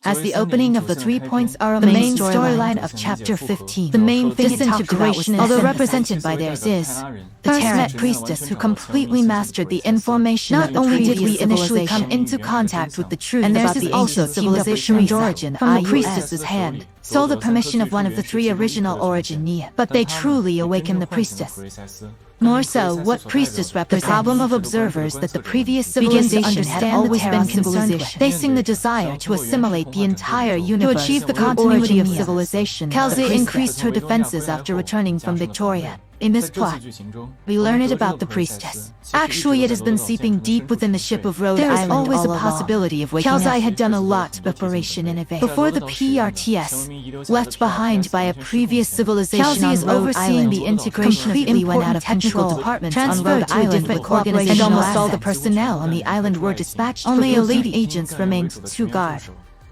As the opening of the 3 points are the main storyline of Chapter 15. The main thing disintegration, although represented by theirs, is the Terrat Priestess who completely mastered the information. Not only did we initially come into contact with the truth about the ancient civilization's origin from the Priestess's hand, stole the permission of one of the 3 original Originium, but they truly awakened the Priestess. More so, what Priestess represents. The problem of observers that the previous civilization had always been concerned with, facing the desire to assimilate the entire universe to achieve the continuity of civilization. Kal'tsit increased her defenses after returning from Victoria. In this plot, we learn it about the Priestess. Actually, it has been seeping deep within the ship of Rhode Island. There is always a possibility of waking up. Kal'tsit had done a lot of preparation in advance. Before the PRTS, left behind by a previous civilization Kal'tsit is overseeing the integration of important technical departments on Rhode Island with organization, and almost all the personnel on the island were dispatched. Only elite agents remained to guard.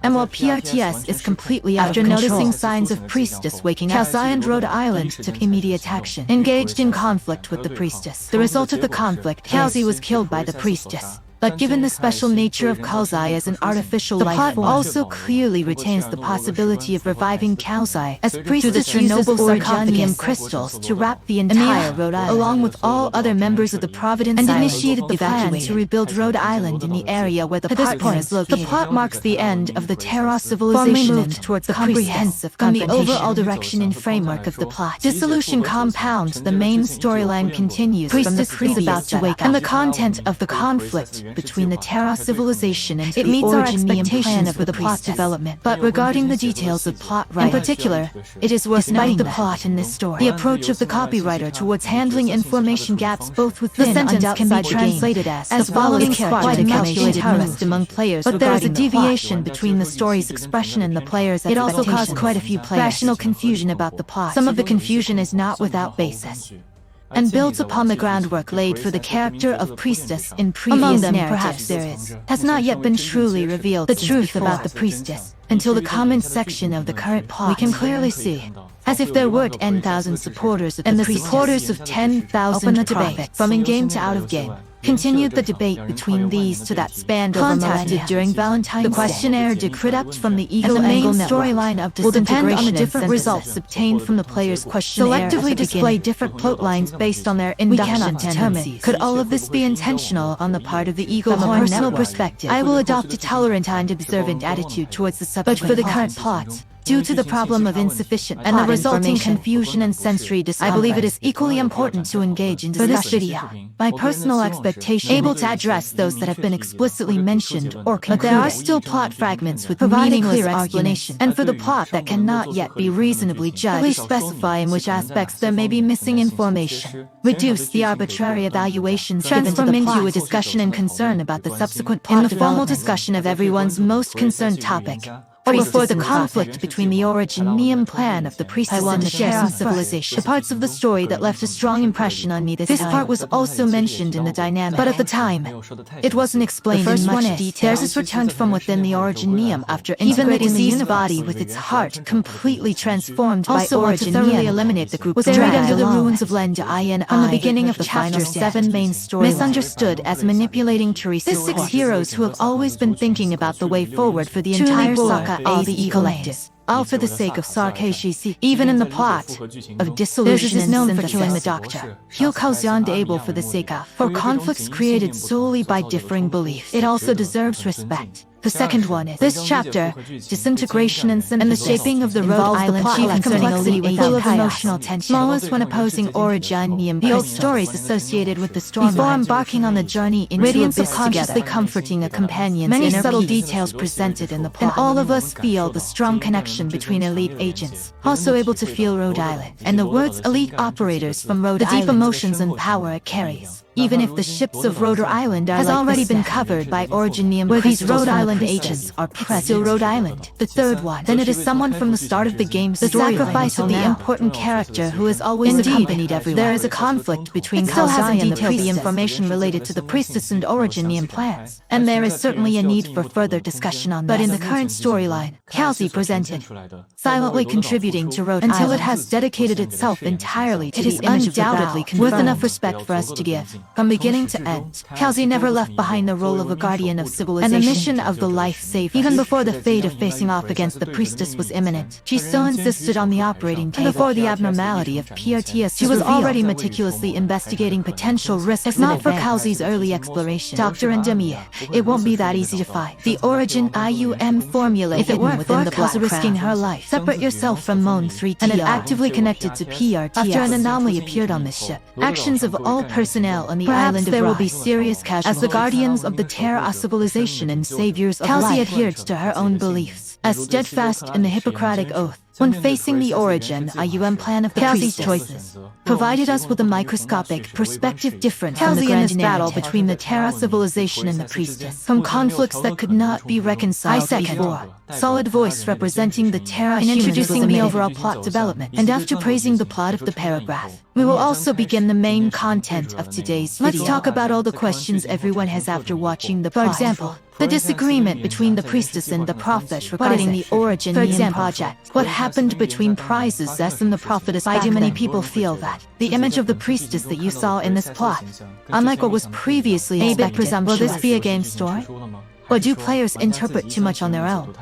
And while PRTS is completely out of control, after noticing signs of Priestess waking up, Kal'tsit and Rhode Island took immediate action, engaged in conflict with the Priestess. The result of the conflict, Kal'tsit was killed by the Priestess. But given the special nature of Kal'tsit as an artificial life form, the plot also clearly retains the possibility of reviving Kal'tsit as Priestess uses Originium crystals to wrap the entire Rhode Island, along with all other members of the Providence and initiated the plan to rebuild Rhode Island in the area where the partner is located. The plot marks the end of the Terra civilization moved towards the comprehensive from the overall direction and framework of the plot. Dissolution compounds the main storyline continues from the previous about to wake up, and the content of the conflict between the Terra civilization and it meets our expectations for the plot development. But regarding the details of plot writing, in particular, it is worth noting the plot in this story. The approach of the copywriter towards handling information gaps both within and outside can be translated as following: quite a calculated interest among players, but there is a deviation between the story's expression and the player's expectations. It also caused quite a few players rational confusion about the plot. Some of the confusion is not without basis, and builds upon the groundwork laid for the character of Priestess in previous narratives. Among them, perhaps there has not yet been truly revealed the truth about the Priestess. Until the comments section of the current plot, we can clearly see, as if there were 10,000 supporters of the Priestess, and the supporters of 10,000 open the debate from in-game to out-of-game. Continued the debate between these to that spanned over millennia. During Valentine's Day, the questionnaire decrypted from the Eagle and the main storyline of will depend on the different results obtained from the player's questionnaire. Selectively display different plot lines based on their induction. We cannot determine. Could all of this be intentional on the part of the Eagle? From a personal perspective, I will adopt a tolerant and observant attitude towards the subject. But for the current plot, due to the problem of insufficient and the resulting confusion and sensory discomfort, I believe it is equally important to engage in discussion. For this video, my personal expectation able to address those that have been explicitly mentioned or concluded. But there are still plot fragments with meaningless explanation, and for the plot that cannot yet be reasonably judged, at least specify in which aspects there may be missing information. Reduce the arbitrary evaluations transform into a discussion and concern about the subsequent plot in the formal discussion of everyone's most concerned topic. Or before the conflict between the Originium plan of the Priestess and the Terra civilization. The parts of the story that left a strong impression on me this part was also mentioned in the dynamic, but at the time, it wasn't explained in much detail. Theirs is returned from within the Originium after integrating the diseased body with its heart completely transformed by Originium. To thoroughly eliminate the group was buried under the ruins of Lenda INI from the beginning of the Chapter 7 main story. Misunderstood as manipulating Teresa. The 6 heroes who have always been thinking about the way forward for the entire saga all the collective, all for the sake of Sarkashisi. Even in the plot of dissolution is known for killing the doctor. He'll cause able for the sake of, for conflicts created solely by differing beliefs. It also deserves respect. The second one is this chapter, disintegration and synthesis, and the shaping of the Rhode Island chief complexity full of emotional tension. Smallest when opposing Originium, the old stories associated with the storm. Before embarking on the journey into radiance of consciously comforting a companion's many subtle details presented in the plot. And all of us feel the strong connection between elite agents, also able to feel Rhode Island, and the words elite operators from Rhode Island, the deep emotions and power it carries. Even if the ships of Rhode Island has already been covered by Originium, where these Rhode Island agents are present. Still Rhode Island. The third one. Then it is someone from the start of the game. The sacrifice of the important character who has always accompanied everyone. There is a conflict between Kal'tsit and the information related to the Priestess and Originium plans, and there is certainly a need for further discussion on that. But in the current storyline, Kal'tsit presented, silently contributing to Rhode Island until it has dedicated itself entirely to the image of the undoubtedly worth enough respect for us to give. From beginning to end, Kal'tsit never left behind the role of a guardian of civilization and the mission of the life saver. Even before the fate of facing off against the priestess was imminent, she still insisted on the operating table. Before the abnormality of PRTS, she was already meticulously investigating potential risks. If not for Kal'tsit's early exploration, Dr. and Demi, it won't be that easy to find. The Originium formula, if it weren't for Kal'tsit risking her life, separate yourself from Mon 3 and it actively connected to PRTS. After an anomaly appeared on this ship, actions of all personnel on the island of there will be serious casualties. As the guardians of the Terra civilization and saviors of Kal'tsit adhered to her own beliefs, as steadfast in the Hippocratic Oath. When facing the Originium plan of the Kal'tsit's choices, provided us with a microscopic perspective different from the grand battle between the Terra civilization and the Priestess, from conflicts that could not be reconciled before. Solid voice representing the Terra in introducing the overall plot development, and after praising the plot of the paragraph, we will also begin the main content of today's video. Let's talk about all the questions everyone has after watching the plot. For example, the disagreement between the priestess and the prophet regarding the Originium project. What happened between Priestess and the prophetess? Why do many people feel that the image of the priestess that you saw in this plot, unlike what was previously expected, will this be a game story? Or do players interpret too much on their own?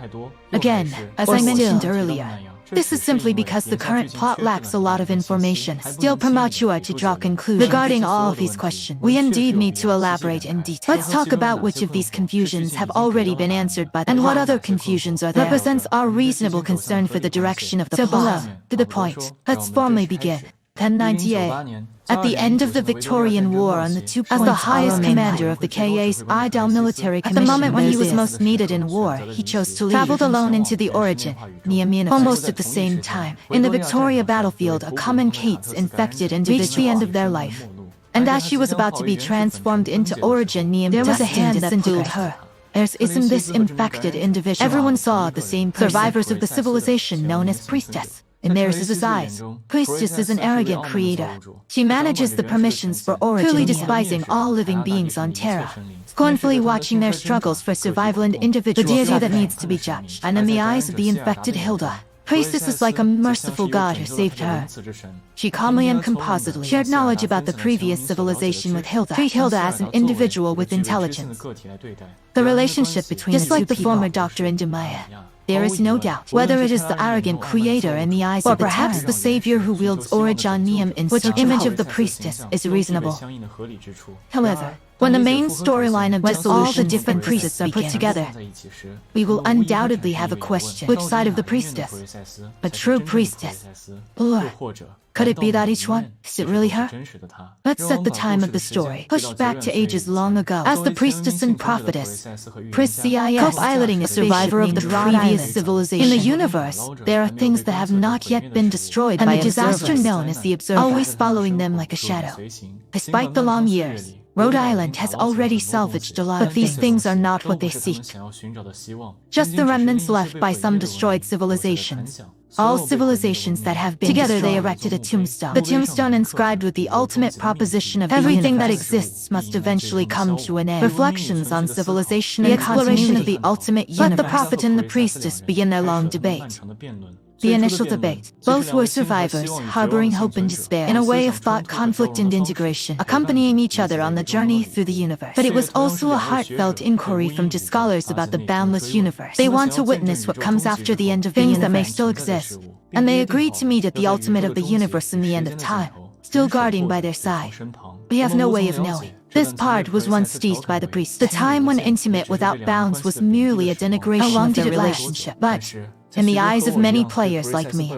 Again, as I mentioned earlier, this is simply because the current plot lacks a lot of information, still premature to draw conclusions. Regarding all of these questions, we indeed need to elaborate in detail. Let's talk about which of these confusions have already been answered by the plot, and what other confusions are there. Represents our reasonable concern for the direction of the plot. Below, to the point, let's formally begin. 1098. At the end of the Victorian War on the 2 points, as the highest commander of the KA's IDAL military commission, at the moment when he was most needed in war, he chose to leave. Traveled alone into the Originium almost at the same time. In the Victoria battlefield, a common Kal'tsit infected individual reached the end of their life. And as she was about to be transformed into Originium, there was a hand that pulled her. Isn't this infected individual? Everyone saw the same person. Survivors of the civilization known as Priestess. In Nearl's eyes, Priestess is an arrogant creator. She manages the permissions for Originium, clearly despising all living beings on Terra, scornfully watching their struggles for survival and individual the deity that needs to be judged. And in the eyes of the infected Hilda, Priestess is like a merciful god who saved her. She calmly and composedly shared knowledge about the previous civilization with Hilda. Treat Hilda as an individual with intelligence. The relationship between just like the former Doctor and Demaya. There is no doubt whether it is the arrogant creator in the eyes of the perhaps the savior who wields Originium in which image of the priestess is reasonable. However, when the main storyline of all the different priests are put together, we will undoubtedly have a question. Which side of the priestess? A true priestess? Or could it be that each one? Is it really her? Let's set the time of the story, pushed back to ages long ago. As the priestess and prophetess, Priestess piloting a survivor of the previous civilization. In the universe, there are things that have not yet been destroyed by a disaster known as the Observer, always following them like a shadow. Despite the long years, Rhode Island has already salvaged a lot but these things are not what they seek. Just the remnants left by some destroyed civilizations. All civilizations that have been together destroyed. They erected a tombstone. The tombstone inscribed with the ultimate proposition of everything that exists must eventually come to an end. Reflections on civilization and exploration of the ultimate universe. Let the prophet and the priestess begin their long debate. The initial debate. Both were survivors, harboring hope and despair, in a way of thought, conflict, and integration, accompanying each other on the journey through the universe. But it was also a heartfelt inquiry from scholars about the boundless universe. They want to witness what comes after the end of the universe that may still exist, and they agreed to meet at the ultimate of the universe in the end of time, still guarding by their side. We have no way of knowing. This part was once teased by the priest. The time when intimate without bounds was merely a denigration of their relationship. But in the eyes of many players like me,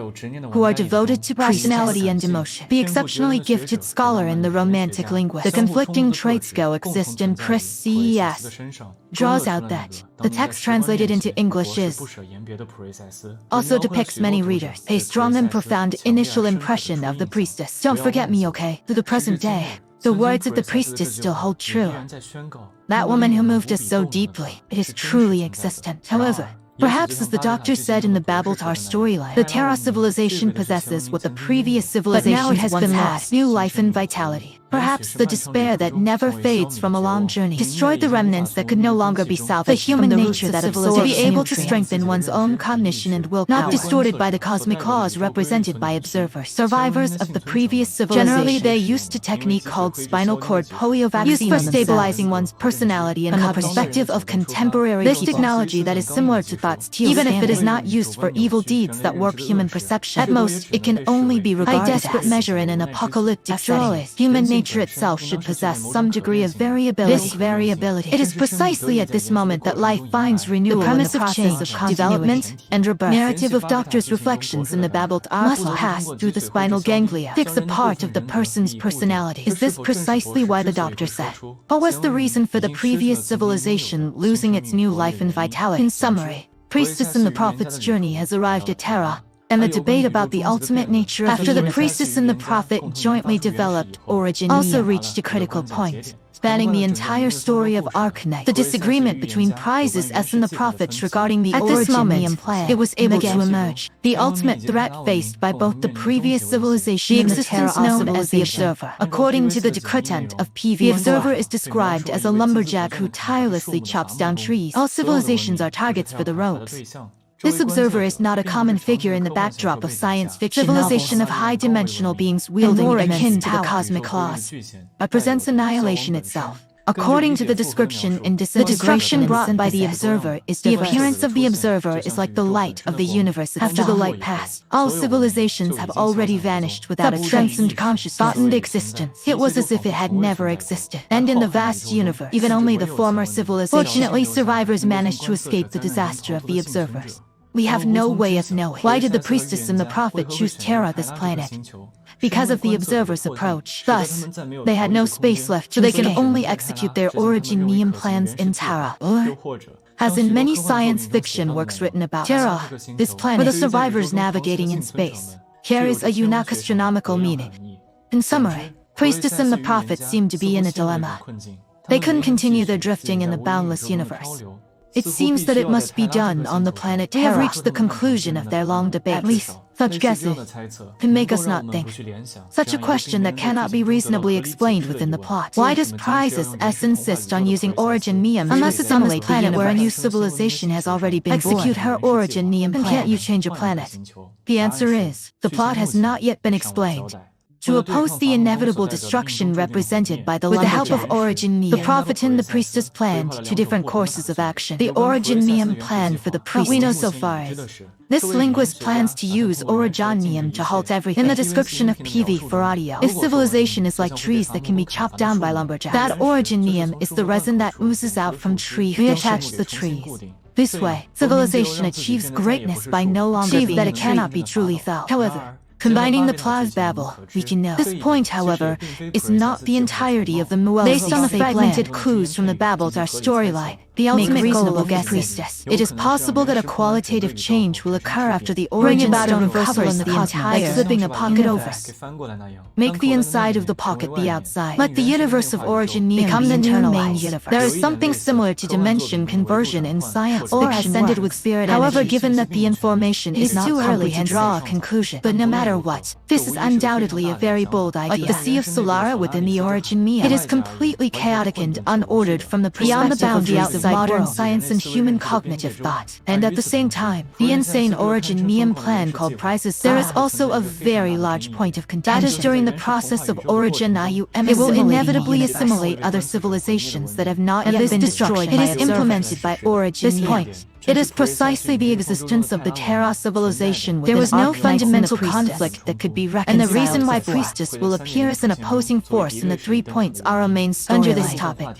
who are devoted to personality and emotion, the exceptionally gifted scholar and the romantic linguist, the conflicting traits coexist in Priestess, draws out that the text translated into English also depicts many readers a strong and profound initial impression of the priestess. Don't forget me, okay? To the present day, the words of the priestess still hold true. That woman who moved us so deeply, it is truly existent. However, perhaps as the doctor said in the Babeltar storyline, the Terra civilization possesses what the previous civilization has been lost, new life and vitality. Perhaps the despair that never fades from a long journey destroyed the remnants that could no longer be salvaged. The human nature that absorbs to be able to strengthen one's own cognition and willpower, not distorted by the cosmic laws represented by observers. Survivors of the previous civilization. Generally, they used a technique called spinal cord polio used for stabilizing one's personality and the perspective of contemporary people. This technology that is similar to thought's teal even if it is not used for evil deeds that warp human perception. At most, it can only be regarded as a desperate measure in an apocalyptic setting. Human nature itself should possess some degree of variability. This variability. It is precisely at this moment that life finds renewal. The premise of change, development, and rebirth. Narrative of Doctor's reflections in the babbled must pass through the spinal ganglia, fix a part of the person's personality. Is this precisely why the Doctor said? What was the reason for the previous civilization losing its new life and vitality? In summary, Priestess and the Prophet's journey has arrived at Terra, and the debate about the ultimate nature of after the Priestess and the Prophet jointly developed Originium also reached a critical point, spanning the entire story of Arknights. The disagreement between Priestess and the Prophets regarding the Originium plan, it was able to emerge. The ultimate threat faced by both the previous civilization and the existence known as the Observer. According to the Decretant of PV, the Observer is described as a lumberjack who tirelessly chops down trees. All civilizations are targets for the rogues. This observer is not a common figure in the backdrop of science fiction civilization of high-dimensional beings wielding more akin to the cosmic laws, represents annihilation itself. According to the description in Disintegration, the destruction brought by the observer is the appearance of the observer is like the light of the universe after the light passed. All civilizations have already vanished without a transcendent consciousness, thought and existence. It was as if it had never existed. And in the vast universe, even only the former civilization. Fortunately, survivors managed to escape the disaster of the observers. We have no way of knowing. Why did the Priestess and the Prophet choose Terra, this planet? Because of the Observer's approach. Thus, they had no space left, so they can only execute their Originium plans in Terra. Or, as in many science fiction works written about Terra, this planet, for the survivors navigating in space, carries a unique astronomical meaning. In summary, Priestess and the Prophet seemed to be in a dilemma. They couldn't continue their drifting in the boundless universe. It seems that it must be done on the planet Terra. They have reached the conclusion of their long debate. At least, such guesses can make us not think. Such a question that cannot be reasonably explained within the plot. Why does Priestess insist on using Originium unless it's on this planet where a new civilization has already been born? Execute her Originium plan. Can't you change a planet? The answer is, the plot has not yet been explained. To oppose the inevitable destruction represented by the lumberjack, with the help of Originium, the Prophet and the Priestess planned two different courses of action. The Originium plan for the Priestess, what we know so far is, this linguist plans to use Originium to halt everything. In the description of PV for audio, if civilization is like trees that can be chopped down by lumberjacks, that Originium is the resin that oozes out from trees. We attach the trees. This way, civilization achieves greatness by no longer being that it cannot be truly felt. However, combining the plot's babble, we can know. This point, however, is not the entirety of the Muel. Based on the fragmented clues from the babble to our storyline, the ultimate goal of the Priestess. It is possible that a qualitative change will occur after the origin about a reversal in the entire, like flipping a pocket over. Make the inside of the pocket the outside. Let the universe of Originium become the new main universe. There is something similar to dimension conversion in science fiction ascended with spirit energy. However, given that the information is not too early to draw a conclusion. But no matter what, this is undoubtedly a very bold idea. Like the Sea of Solara within the Originium, it is completely chaotic and unordered from the beyond the boundaries of modern science and human cognitive thought. And at the same time, the insane Originium plan called Priestess, there is also a very large point of contention. That is during the process of Originium, it will inevitably assimilate other civilizations that have not yet been destroyed. It is implemented by Originium. This point, it is precisely the existence of the Terra civilization within. There was no fundamental conflict that could be reconciled. And the reason why Priestess will appear as an opposing force in the 3 points are our main story under this topic.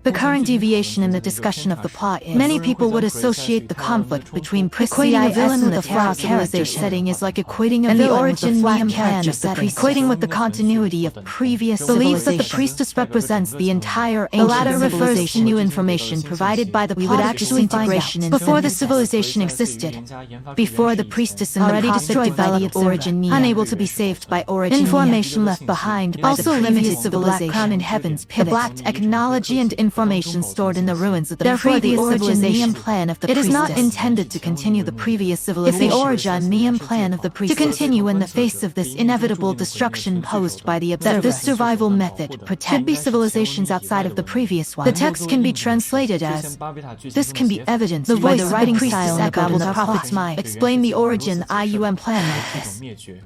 The current deviation in the discussion of the plot is, many people would associate the conflict between equating a villain with a flat character setting is like equating a villain with the flat character setting, equating with the continuity of previous believes that the Priestess represents the entire ancient civilization. The latter refers to new information provided by the plot of disintegration before the civilization existed, before the Priestess and already destroyed by the Originium, unable to be saved by Originium. Information left behind by also the limited civilization. The Black Crown in Heaven's pivot. The black technology and information information stored in the ruins of the previous civilization plan of the priestess. It is not intended to continue the previous civilization. It's the Originium plan of the priestess to continue in the face of this inevitable destruction posed by the observer. That this survival method should be civilizations outside of the previous one. The text can be translated as, this can be evidenced the voice of the writing style echoed in the prophet's mind. Explain the origin IUM plan like this.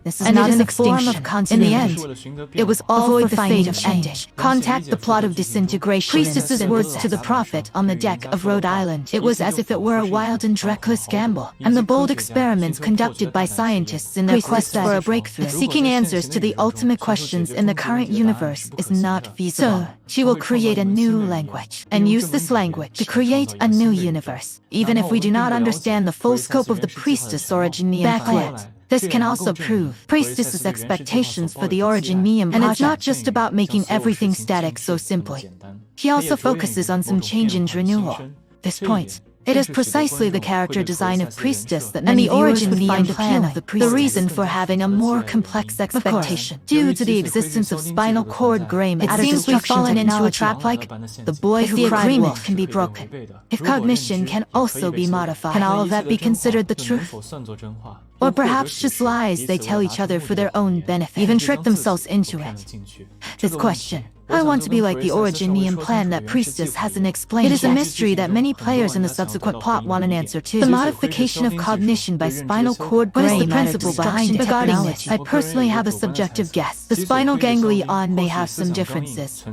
This is not an form of continuity. In the end, it was all for the fate of ending. Contact the plot of disintegration. Priestess's words to the prophet on the deck of Rhode Island. It was as if it were a wild and reckless gamble, and the bold experiments conducted by scientists in their quest for a breakthrough. Seeking answers to the ultimate questions in the current universe is not feasible. So, she will create a new language, and use this language to create a new universe, even if we do not understand the full scope of the Priestess Originium plan. This can also prove Priestess's expectations for the Originium project. And it's not just about making everything static so simply. He also focuses on some change and renewal. This point, it is precisely the character design of Priestess that many viewers would find appealing. The reason for having a more complex expectation. Due to the existence of spinal cord grayment, it seems we've fallen into a trap like the boy who cried agreement wolf can be broken. If cognition can also be modified, can all of that be considered the truth? Or perhaps just lies they tell each other for their own benefit, even trick themselves into it. This question, I want to be like the Originium plan that Priestess hasn't explained yet. It is a mystery that many players in the subsequent plot want an answer to. The modification of cognition by spinal cord brain. What is the principle behind it? Regarding this, I personally have a subjective guess. The spinal ganglion may have some differences.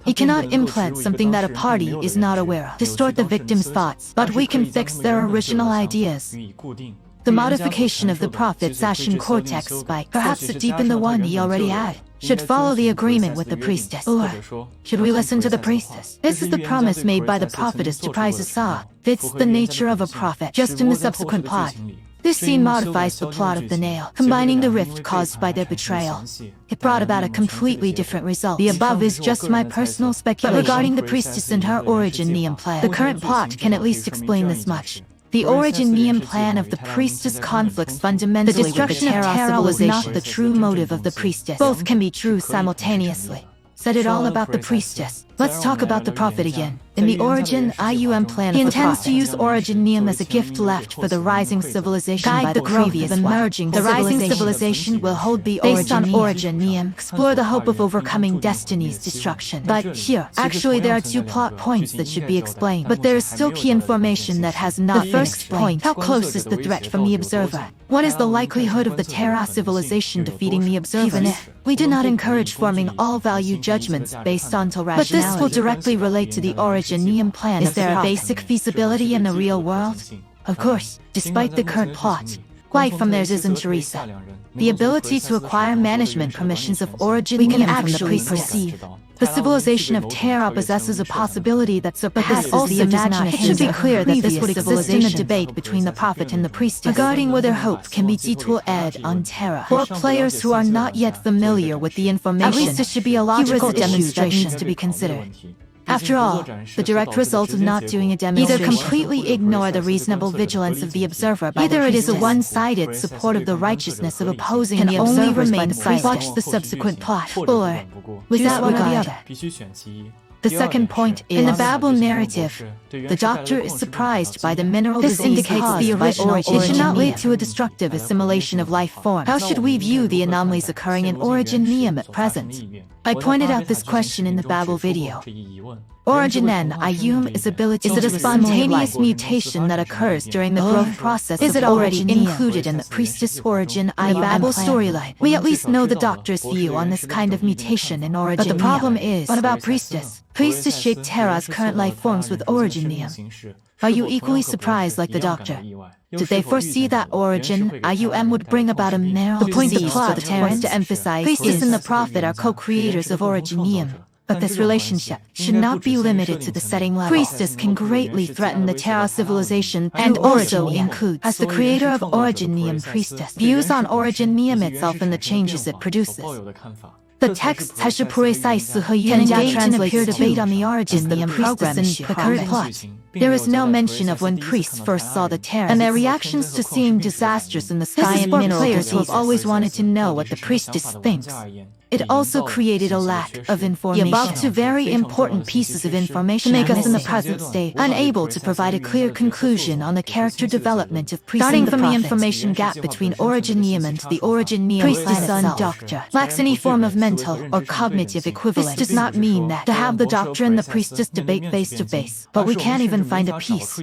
He cannot implant something that a party is not aware of, distort the victim's thoughts, but we can fix their original ideas. The modification of the prophet's ashen cortex spike, perhaps it deepened the one he already had, should follow the agreement with the priestess. Or should we listen to the priestess? This is the promise made by the prophetess to Priestess Who. Fits the nature of a prophet, just in the subsequent plot. This scene modifies the plot of the nail, combining the rift caused by their betrayal. It brought about a completely different result. The above is just my personal speculation. But regarding the priestess and her Originium plan, the current plot can at least explain this much. The Originium plan of the priestess conflicts fundamentally with the destruction of Terra was not the true motive of the priestess. Both can be true simultaneously. Said it all about the priestess. Let's talk about the prophet again. In the Origin IUM plan, he intends to use Originium as a gift left for the rising civilization by the previous emerging. The rising civilization will hold the based on Originium, explore the hope of overcoming destiny's destruction. But here, actually there are two plot points that should be explained. But there is still key information that has not been explained. How close is the threat from the observer? What is the likelihood of the Terra civilization defeating the observers? Even if we do not encourage forming all value judgments based on rationality. But this will directly relate to the Originium plan. Is there a basic feasibility in the real world? Of course, despite the current plot, quite from theirs isn't Teresa. The ability to acquire management permissions of Originium we can actually perceive. The civilization of Terra possesses a possibility that surpasses the imagination. It should be clear that this would exist in a debate between the prophet and the priestess regarding whether hope can be ed on Terra. For players who are not yet familiar with the information, at least it should be a logical demonstration that needs to be considered. After all, the direct result of not doing a demonstration either completely ignore the reasonable vigilance of the observer by either it is a one-sided support of the righteousness of opposing the observers by the priest. Watch the subsequent plot, or without one or the other. The second point is, in the Babel narrative, the Doctor is surprised by the mineral disease. This indicates the original origin. It should not lead to a destructive assimilation of life form. How should we view the anomalies occurring in Originium at present? I pointed out this question in the Babel video. Originium is ability. Is it a spontaneous mutation that occurs during the growth process? Is it already included in the Priestess Originium Babel storyline? We at least know the Doctor's view on this kind of mutation in Originium. But the problem is, what about Priestess? Priestess shaped Terra's current life forms with Originium. Are you equally surprised like the Doctor? Did they foresee that Originium would bring about a narrow disease? The point the plot wants to emphasize Priestess and the Prophet are co-creators of Originium. But this relationship should not be limited to the setting level. Priestess can greatly threaten the Terra civilization and also includes, as the creator of Originium Priestess, views on Originium itself and the changes it produces. The texts can engage in a peer debate on the origin of the priestess and the current plot. There is no mention of when priests first saw the Terra and their reactions to seeing disasters in the sky and mineral players who have always wanted to know what the priestess thinks. It also created a lack of information. The above two very important pieces of information make us in the present state unable to provide a clear conclusion on the character development of Priestess. Starting from the information gap between Originium and the Originium Priestess and Doctor lacks any form of mental or cognitive equivalence. This does not mean that to have the Doctor and the Priestess debate face to face, but we can't even find a peace.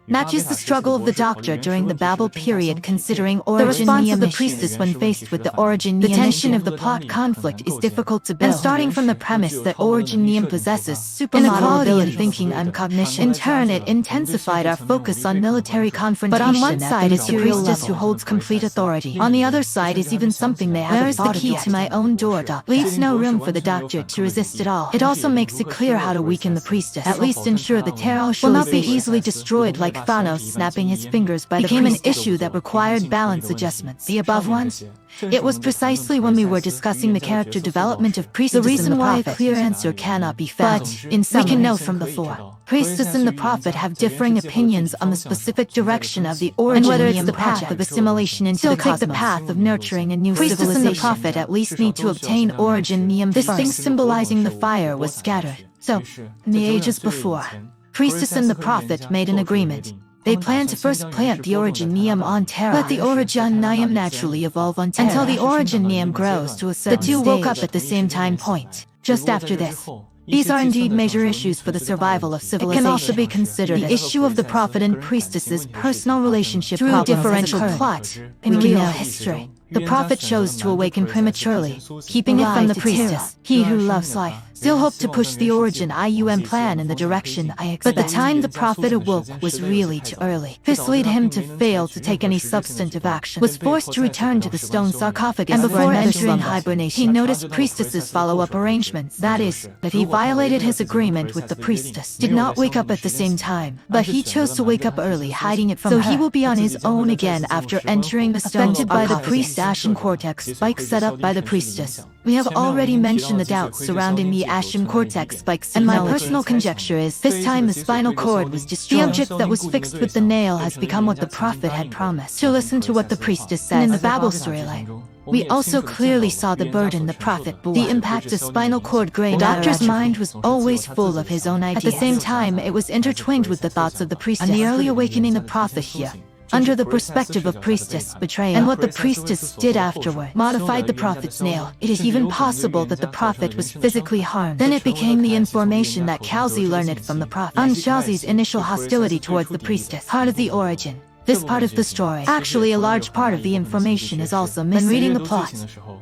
Matches the struggle of the Doctor during the Babel period considering Originium. The response of the Priestess when faced with the Originium. The tension of the plot conflict is difficult to build. And starting from the premise that Originium possesses supermodel ability in thinking and cognition, in turn it intensified our focus on military confrontation. But on one side is the Priestess who holds complete authority. On the other side is even something they haven't thought of. Where is the key to my own door? Leaves no room for the Doctor to resist at all. It also makes it clear how to weaken the Priestess. At least ensure the terror will not be easily destroyed like Thanos snapping his fingers by the Priestess. Became an issue that required balance adjustments. The above ones? It was precisely when we were discussing the character development of Priestess the reason why a clear answer cannot be found. But, in summary, we can know from before, Priestess and the Prophet have differing opinions on the specific direction of the Originium and whether it's the path of assimilation into the cosmos. The path of nurturing a new civilization. Priestess and the Prophet at least need to obtain Originium first. This thing symbolizing the fire was scattered. So, in the ages before, Priestess and the Prophet made an agreement. They plan to first plant the Originium on Terra. Let the Originium naturally evolve on Terra. Until the Originium grows to a certain stage. The two woke up at the same time point. Just after this. These are indeed major issues for the survival of civilization. It can also be considered the issue of the Prophet and Priestess's personal relationship through differential plot in real history. The Prophet chose to awaken prematurely, keeping it from the Priestess. He who loves life still hoped to push the Originium plan in the direction I expected. But the time the Prophet awoke was really too early. This led him to fail to take any substantive action, was forced to return to the stone sarcophagus, and before entering hibernation, he noticed Priestess's follow-up arrangements. That is, that he violated his agreement with the Priestess, did not wake up at the same time, but he chose to wake up early, hiding it from her. So he will be on his own again after entering the stone sarcophagus. Affected by the priest's ashen cortex spike set up by the Priestess. We have already mentioned the doubts surrounding the ashen cortex spikes, and my personal conjecture is, this time the spinal cord was destroyed. The object that was fixed with the nail has become what the Prophet had promised. To listen to what the Priestess said in the Babel storyline, we also clearly saw the burden the Prophet bore. The impact of spinal cord gray matter. The Doctor's mind was always full of his own ideas. At the same time, it was intertwined with the thoughts of the Priestess. And the early awakening the Prophet here, under the perspective of Priestess betrayal, and what the Priestess did afterward, modified the Prophet's nail. It is even possible that the Prophet was physically harmed. Then it became the information that Kal'tsit learned from the Prophet. On Kal'tsit's initial hostility towards the Priestess, part of the origin. This part of the story, actually a large part of the information, is also missing. When reading the plot,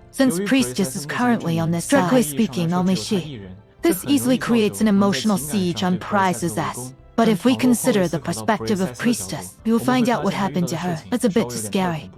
since Priestess is currently on this side, strictly speaking only she, this easily creates an emotional siege on Price's ass. But if we consider the perspective of Priestess, we will find out what happened to her. It's a bit too scary.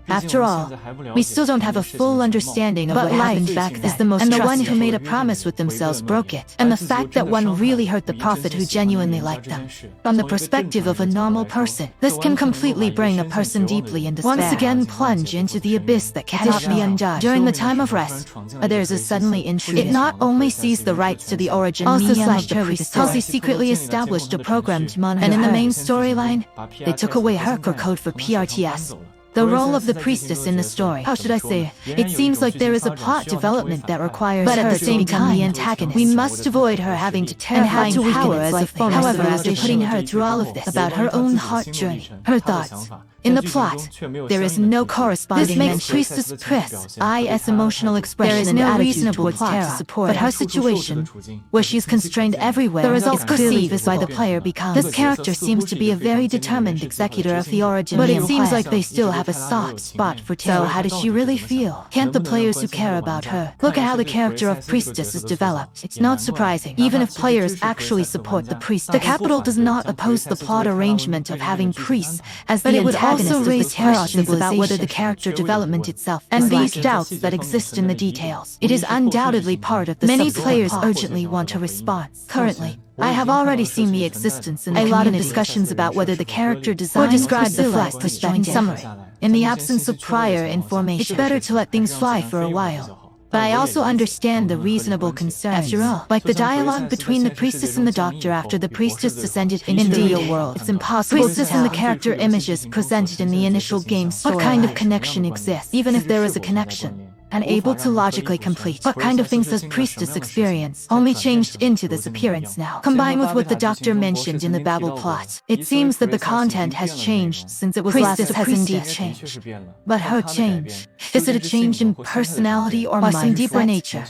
After all, we still don't have a full understanding of what happened back then, and the one who made a promise with themselves broke it, and the fact that one really hurt the Prophet who genuinely liked them. From the perspective of a normal person, this can completely bring a person deeply in despair. Once again plunge into the abyss that cannot be undone. During the time of rest, there's a suddenly intrusion. It not only sees the rights to the Originium, also slashed her Priestess. Kal'tsit secretly established a program to monitor her. And in the main storyline, they took away her code for PRTS. The role of the Priestess in the story. How should I say it? It seems like there is a plot development that requires her to become the antagonist. We must avoid her having to terrifying power as a form. However, after putting her through all of this, about her own heart journey, her thoughts, in the plot, there is no corresponding mention. This makes Priestess Priss' emotional expression and attitude towards Terra to support, but her situation, where she is constrained everywhere, the result is perceived by the player becomes. This character seems to be a very determined executor of the Originium, but it seems like they still have a soft spot for Terra. So how does she really feel? Can't the players who care about her look at how the character of Priestess is developed? It's not surprising, even if players actually support the Priestess. The Capital does not oppose the plot arrangement of having priests as the antagonist. Also raise questions about whether the character development itself and these doubts that exist in the details. It is undoubtedly part of the many players urgently want a response. Currently, I have already seen the existence in a lot of discussions about whether the character design or describe the flat summary. In the absence of prior information, it's better to let things fly for a while. But I also understand the reasonable concerns. After all, like the dialogue between the priestess and the doctor after the priestess descended into the real world. It's impossible to tell. And the character images presented in the initial game story. What kind of connection exists, even if there is a connection? Unable to logically complete. What kind of things does Priestess experience? Only changed into this appearance now. Combined with what the doctor mentioned in the Babel plot, it seems that the content has changed since it was last. Priestess has indeed changed. But her change, is it a change in personality or mindset? Deeper nature?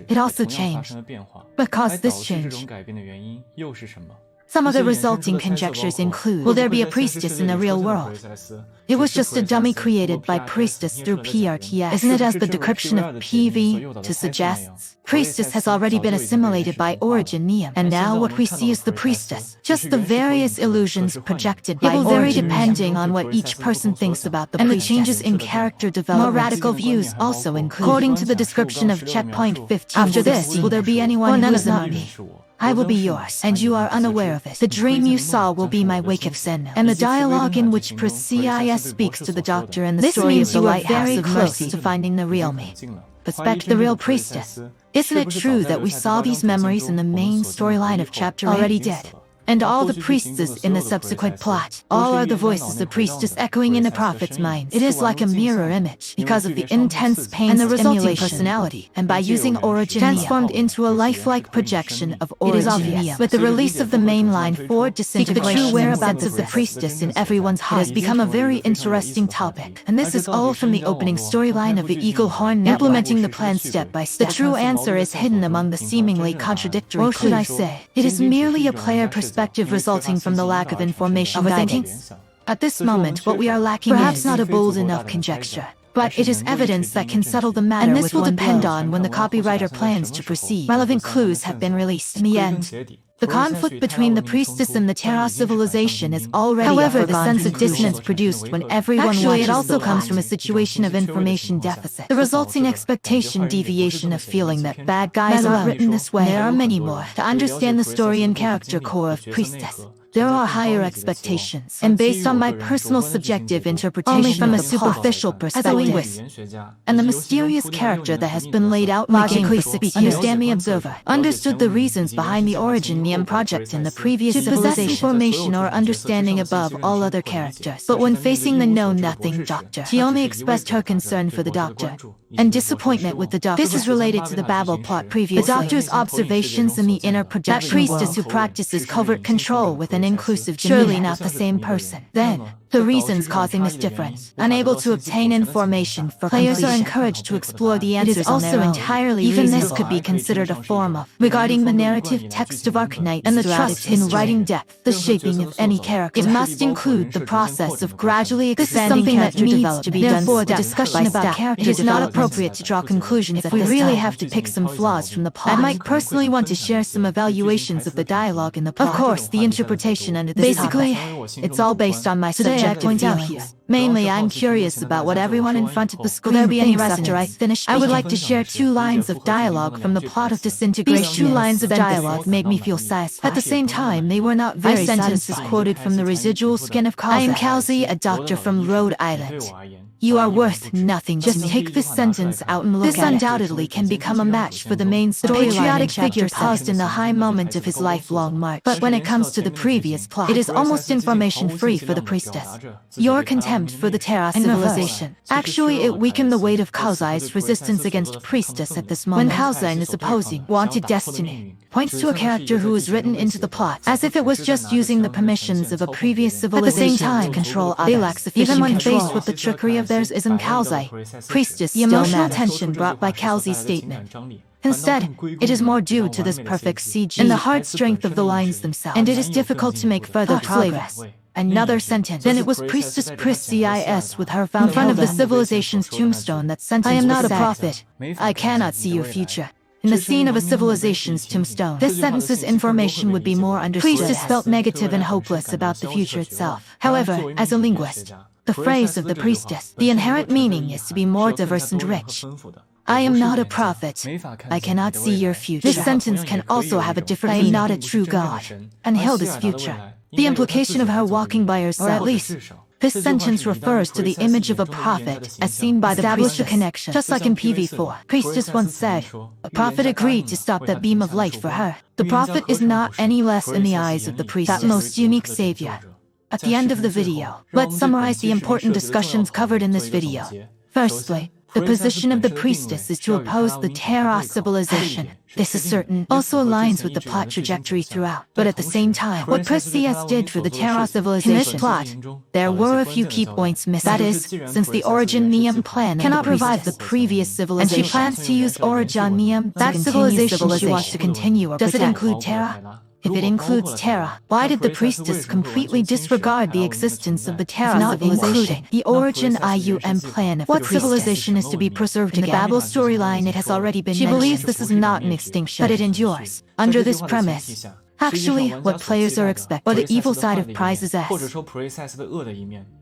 It also changed. What caused this change? Some of the resulting conjectures include, will there be a priestess in the real world? It was just a dummy created by Priestess through PRTS. Isn't it as the decryption of PV to suggests? Priestess has already been assimilated by Originium, and now what we see is the priestess. Just the various illusions projected by Originium. It will vary depending on what each person thinks about the priestess. And the changes in character development. More radical views also include. According to the description of checkpoint 15, after this, will there be anyone who is not me? I will be yours, and you are unaware of it. The dream you saw will be my wake of sin, and the dialogue in which Priestess speaks to the doctor in the story of the lighthouse of mercy to finding the real me. Suspect the real priestess. Isn't it true that we saw these memories in the main storyline of chapter 8? Already did. And all the priestesses in the subsequent plot, all are the voices of the priestess echoing in the prophet's mind. It is like a mirror image, because of the intense pain and the resulting personality, and by using Originium, transformed into a lifelike projection of Originium. It is obvious, with the release of the mainline 4 disintegration, the true whereabouts of the priestess in everyone's heart has become a very interesting topic. And this is all from the opening storyline of the Eagle Horn Network, implementing the plan step by step. The true answer is hidden among the seemingly contradictory clues. Or should I say, it is merely a player perspective resulting from the lack of information guidance. At this moment, what we are lacking perhaps not a bold enough conjecture, but it is evidence that can settle the matter, and this will depend on when the copywriter plans to proceed. Relevant clues have been released. In the end, the conflict between the priestess and the Terra civilization is already however, the sense of dissonance produced when everyone watches it also comes from a situation of information deficit. The resulting expectation deviation of feeling that bad guys are written this way. There are many more. To understand the story and character core of Priestess, there are higher expectations, and based on my personal subjective interpretation only from a superficial perspective, as a linguist, and the mysterious character that has been laid out logically speaking, understand the observer, understood the reasons behind the Originium project in the previous civilization, possess information or understanding above all other characters. But when facing the know-nothing doctor, she only expressed her concern for the doctor, and disappointment with the doctor. This is related to the Babel plot previously. The doctor's observations in the inner projection. That priestess who practices covert control with an inclusive demeanor. Surely not the same person. Then, the reasons causing this difference. Unable to obtain information for players completion. Are encouraged to explore the answers. It is also entirely even reasonable. This could be considered a form of regarding the narrative text of Arknights and the trust in writing depth, the shaping of any character. It must include the process of gradually expanding character development. To be done for discussion about character. It is not appropriate to draw conclusions if we really have to pick some flaws from the plot. I might personally want to share some evaluations of the dialogue in the plot. Of course, the interpretation under this topic. It's all based on my subjective point out here. Mainly, I'm curious about what everyone in front of the screen will there be any resonance after I finish speaking. I would like to share 2 lines of dialogue from the plot of Disintegration. These 2 lines of dialogue made me feel satisfied. At the same time, they were not very sentences quoted from the residual skin of Kal'tsit. I am Kal'tsit, a doctor from Rhode Island. You are worth nothing. Just take this sentence out and look at it. This undoubtedly can become a match for the main storyline. Patriotic figure paused in the high moment of his lifelong march. But when it comes to the previous plot, it is almost information-free for the priestess. Your contempt for the Terra civilization. Actually, it weakened the weight of Kal'tsit's resistance against Priestess at this moment. When Kal'tsit is opposing wanted destiny, points to a character who is written into the plot, as if it was just using the permissions of a previous civilization. At the same time, control others. They lack sufficient even when faced with the trickery of theirs isn't Kal'tsit. Priestess, the emotional tension brought by Kal'tsit's statement. Instead, it is more due to this perfect CG and the hard strength of the lines themselves, and it is difficult to make further progress. Another sentence. Then it was Priestess CIS with her found in front of the civilization's tombstone. That sentence I am not a prophet. I cannot see your future. In the scene of a civilization's tombstone, this sentence's information would be more understood. Priestess felt negative and hopeless about the future itself. However, as a linguist, the phrase of the priestess, the inherent meaning is to be more diverse and rich. I am not a prophet. I cannot see your future. This sentence can also have a different meaning. I am not a true God, and Hilda's future. The implication of her walking by herself, or at least, This sentence refers to the image of a prophet as seen by the priestess. Establish a connection. Just like in PV4, Priestess once said, a prophet agreed to stop that beam of light for her. The prophet is not any less in the eyes of the priestess, that most unique savior. At the end of the video, let's summarize the important discussions covered in this video. Firstly, the position of the priestess is to oppose the Terra civilization. This is certain, also aligns with the plot trajectory throughout. But at the same time, what Priestess did for the Terra civilization, in this plot, there were a few key points missing. That is, since the Originium plan cannot revive the previous civilization, and she plans to use Originium, that civilization she wants to continue or protect. Does it include Terra? If it includes Terra, why did the priestess completely disregard the existence of the Terra civilization? The Originium plan of what civilization is to be preserved in the Babel storyline, it has already been mentioned. She believes this is not an extinction, but it endures. Under this premise, actually, what players are expecting, or the evil side of Priestess,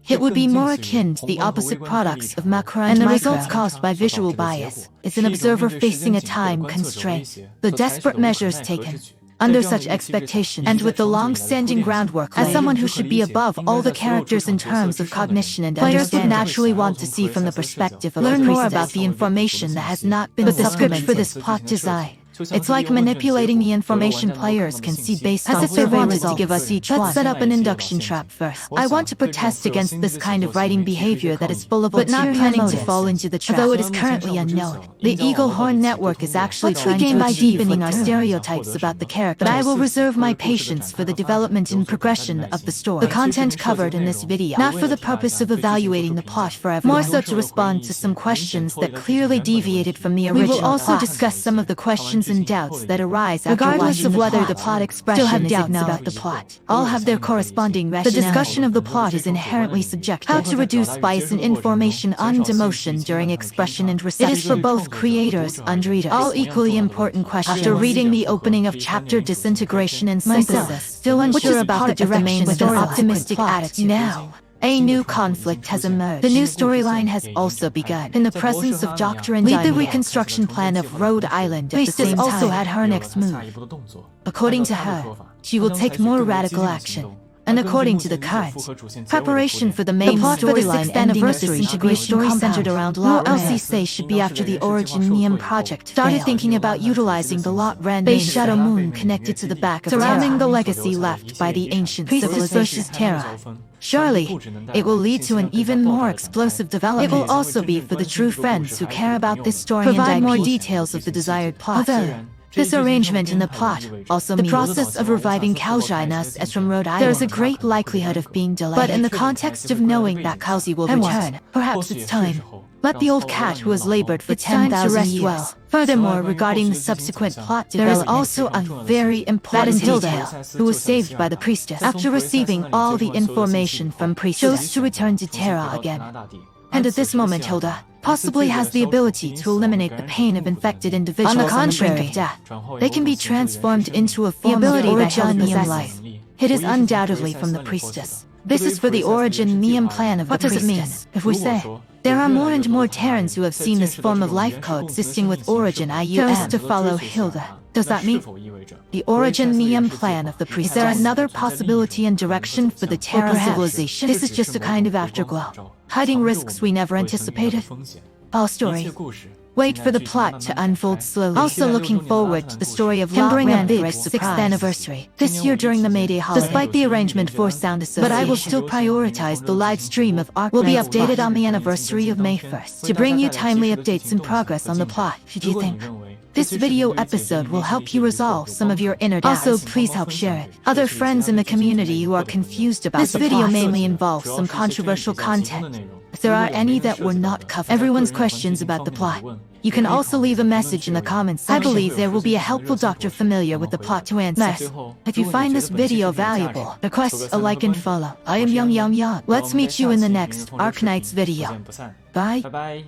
it would be more akin to the opposite products of macro and the results caused by visual bias. It's an observer facing a time constraint. The desperate measures taken under such expectation, and with the long-standing groundwork laid, as someone who should be above all the characters in terms of cognition and players would naturally want to see from the perspective of learn more about the information that has not been supplemented. But the script for this plot design, it's like manipulating the information players can see based on survey results. As if they wanted to give us each one. Let's set up an induction trap first. I want to protest against this kind of writing behavior that is full of but not planning to fall into the trap. Although it is currently unknown, the Eagle Horn Network is actually trying to gain by deepening our stereotypes about the characters. But I will reserve my patience for the development and progression of the story. The content covered in this video, not for the purpose of evaluating the plot for everyone, more so to respond to some questions that clearly deviated from the original plot. We will also discuss some of the questions and doubts that arise regardless of whether the plot expression still have doubts about the plot. All have their corresponding rationale. The discussion of the plot is inherently subjective. How to reduce bias and information on demotion during expression and reception. It is for both creators and readers. All equally important questions. After reading the opening of chapter Disintegration and Synthesis, still unsure about the direction with an optimistic attitude. Now, a new conflict has emerged. The new storyline has also begun. In the presence of Dr. and lead the reconstruction plan of Rhode Island at the same time. Priestess also had her next move. According to her, she will take more radical action. And according to the current, preparation for the main storyline anniversary should be a story centered around Lot Rand. LCC should be after the Originium project. Started thinking about utilizing the Lot Rand base shadow moon connected to the back of surrounding the legacy left by the ancient civilization versus Terra. Surely, it will lead to an even more explosive development. It will also be for the true friends who care about this story and provide more details of the desired plot. This arrangement in the plot also means the process of reviving Kal'tsit as from Rhode Island. There is a great likelihood of being delayed. But in the context of knowing that Kal'tsit will return, perhaps it's time. Let the old cat who has labored for 10,000 years. Well. Furthermore, regarding the subsequent plot development, there is also a very important detail, who was saved by the priestess. After receiving all the information from priestess, chose to return to Terra again. And at this moment, Hilda possibly has the ability to eliminate the pain of infected individuals on the contrary of death. They can be transformed into a form of Originium life. It is undoubtedly from the priestess. This is for the Originium plan of the priestess. What does it mean if we say there are more and more Terrans who have seen this form of life coexisting with Originium to follow Hilda? Does that mean the Originium plan of the priestess? Is there another possibility and direction for the Terra civilization? This is just a kind of afterglow, hiding risks we never anticipated. All story. Wait for the plot to unfold slowly. Also looking forward to the story of Lot Rand Big's 6th anniversary, this year during the May Day holiday. Despite the arrangement for Sound Association, but I will still prioritize the live stream of Arknights will be updated on the anniversary of May 1st to bring you timely updates and progress on the plot. Do you think this video episode will help you resolve some of your inner doubts? Also, please help share it. Other friends in the community who are confused about this video mainly involves some controversial content. If there are any that were not covered, everyone's questions about the plot, you can also leave a message in the comments section. I believe there will be a helpful doctor familiar with the plot to answer. If you find this video valuable, request a like and follow. I am Yang. Let's meet you in the next Arknights video. Bye.